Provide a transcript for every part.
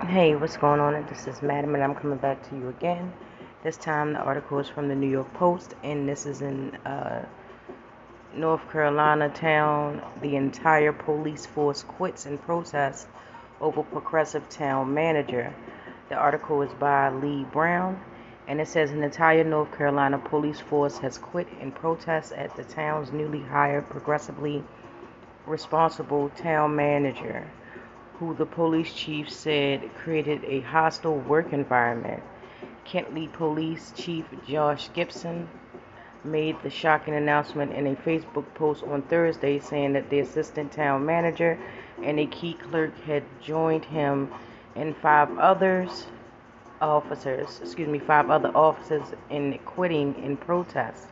Hey, what's going on? This is Madam, and I'm coming back to you again. This time, the article is from the New York Post, and this is in North Carolina town. The entire police force quits in protest over progressive town manager. The article is by Lee Brown, and it says an entire North Carolina police force has quit in protest at the town's newly hired progressively responsible town manager, who the police chief said created a hostile work environment. Kentley Police Chief Josh Gibson made the shocking announcement in a Facebook post on Thursday, saying that the assistant town manager and a key clerk had joined him and five other officers in quitting in protest.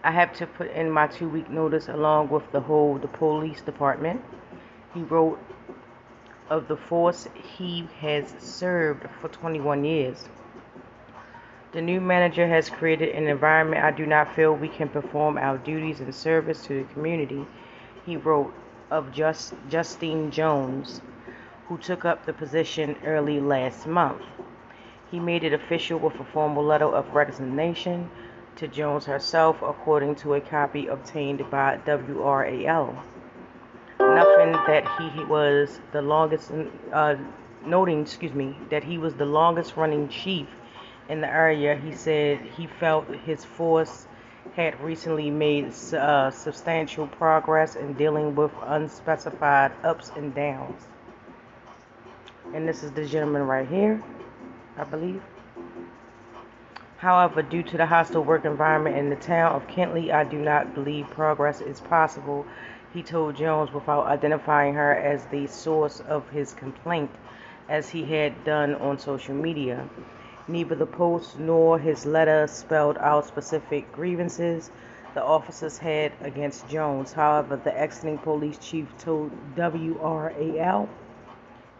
I have to put in my 2-week notice along with the police department. He wrote of the force he has served for 21 years. The new manager has created an environment I do not feel we can perform our duties in service to the community, he wrote of Justine Jones, who took up the position early last month. He made it official with a formal letter of resignation to Jones herself, according to a copy obtained by WRAL. Nothing that he was the longest, noting, that he was the longest running chief in the area. He said he felt his force had recently made substantial progress in dealing with unspecified ups and downs. And this is the gentleman right here, I believe. However, due to the hostile work environment in the town of Kentley, I do not believe progress is possible, he told Jones, without identifying her as the source of his complaint, as he had done on social media. Neither the post nor his letter spelled out specific grievances the officers had against Jones. However, the exiting police chief told WRAL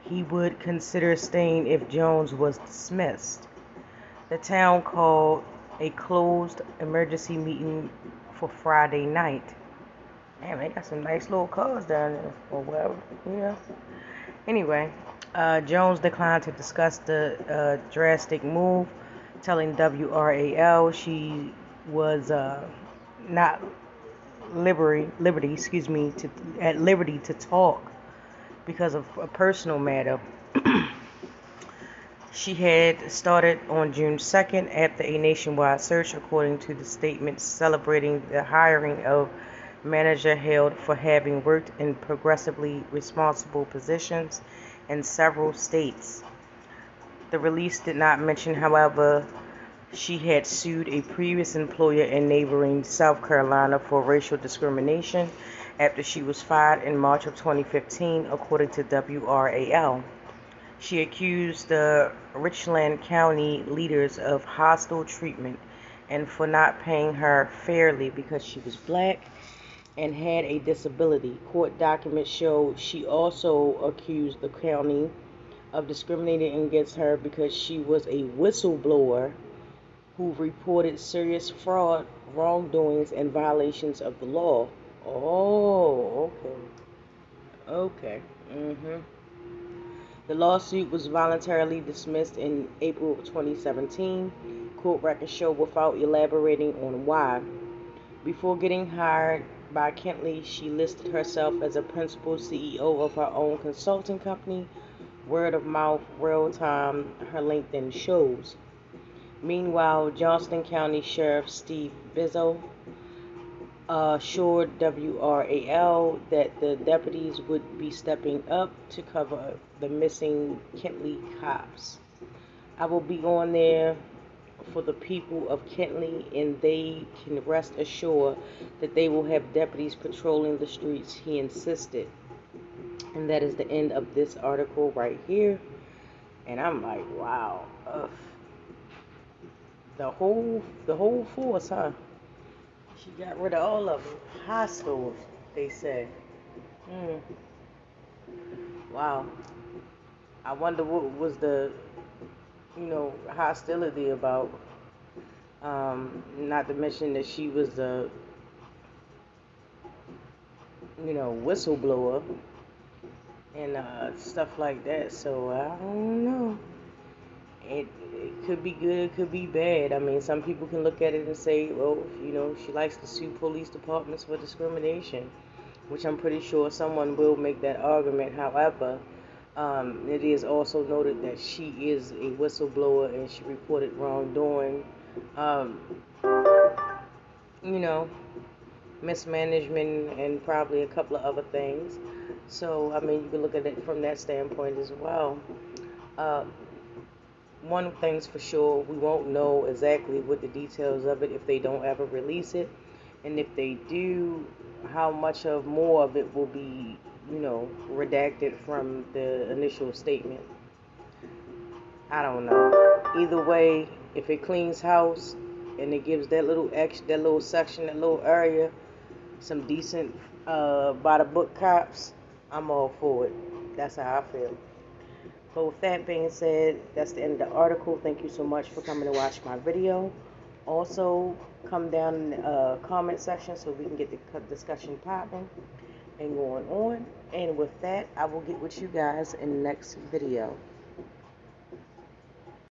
he would consider staying if Jones was dismissed. The town called a closed emergency meeting for Friday night. Damn, they got some nice little cars down there, or whatever, you know. Anyway, Jones declined to discuss the drastic move, telling WRAL she was not at liberty to talk because of a personal matter. She had started on June 2nd after a nationwide search, according to the statement celebrating the hiring of manager hailed for having worked in progressively responsible positions in several states. The release did not mention, however, she had sued a previous employer in neighboring South Carolina for racial discrimination after she was fired in March of 2015, according to WRAL. She accused the Richland County leaders of hostile treatment and for not paying her fairly because she was black and had a disability. Court documents show she also accused the county of discriminating against her because she was a whistleblower who reported serious fraud, wrongdoings, and violations of the law. Oh, okay. Okay. The lawsuit was voluntarily dismissed in April 2017, court records show, without elaborating on why. Before getting hired by Kentley, she listed herself as a principal CEO of her own consulting company, Word of Mouth Real Time, her LinkedIn shows. Meanwhile, Johnston County Sheriff Steve Bizzo assured WRAL that the deputies would be stepping up to cover the missing Kentley cops. I will be on there for the people of Kentley, and they can rest assured that they will have deputies patrolling the streets, he insisted. And that is the end of this article right here. And I'm like, wow. The whole force, huh? She got rid of all of them. Hostile, they said. Wow. I wonder what was the, hostility about. Not to mention that she was the, whistleblower. and stuff like that. So I don't know. It could be good, it could be bad. I mean, some people can look at it and say, well, she likes to sue police departments for discrimination, which I'm pretty sure someone will make that argument. However, it is also noted that she is a whistleblower and she reported wrongdoing, um, you know, mismanagement, and probably a couple of other things. So, I mean, you can look at it from that standpoint as well. Uh, One thing's for sure, we won't know exactly what the details of it if they don't ever release it. And if they do, how much of more of it will be, redacted from the initial statement. I don't know. Either way, if it cleans house and it gives that little that little section, that little area, some decent by the book cops, I'm all for it. That's how I feel. But with that being said, that's the end of the article. Thank you so much for coming to watch my video. Also, come down in the comment section so we can get the discussion popping and going on. And with that, I will get with you guys in the next video.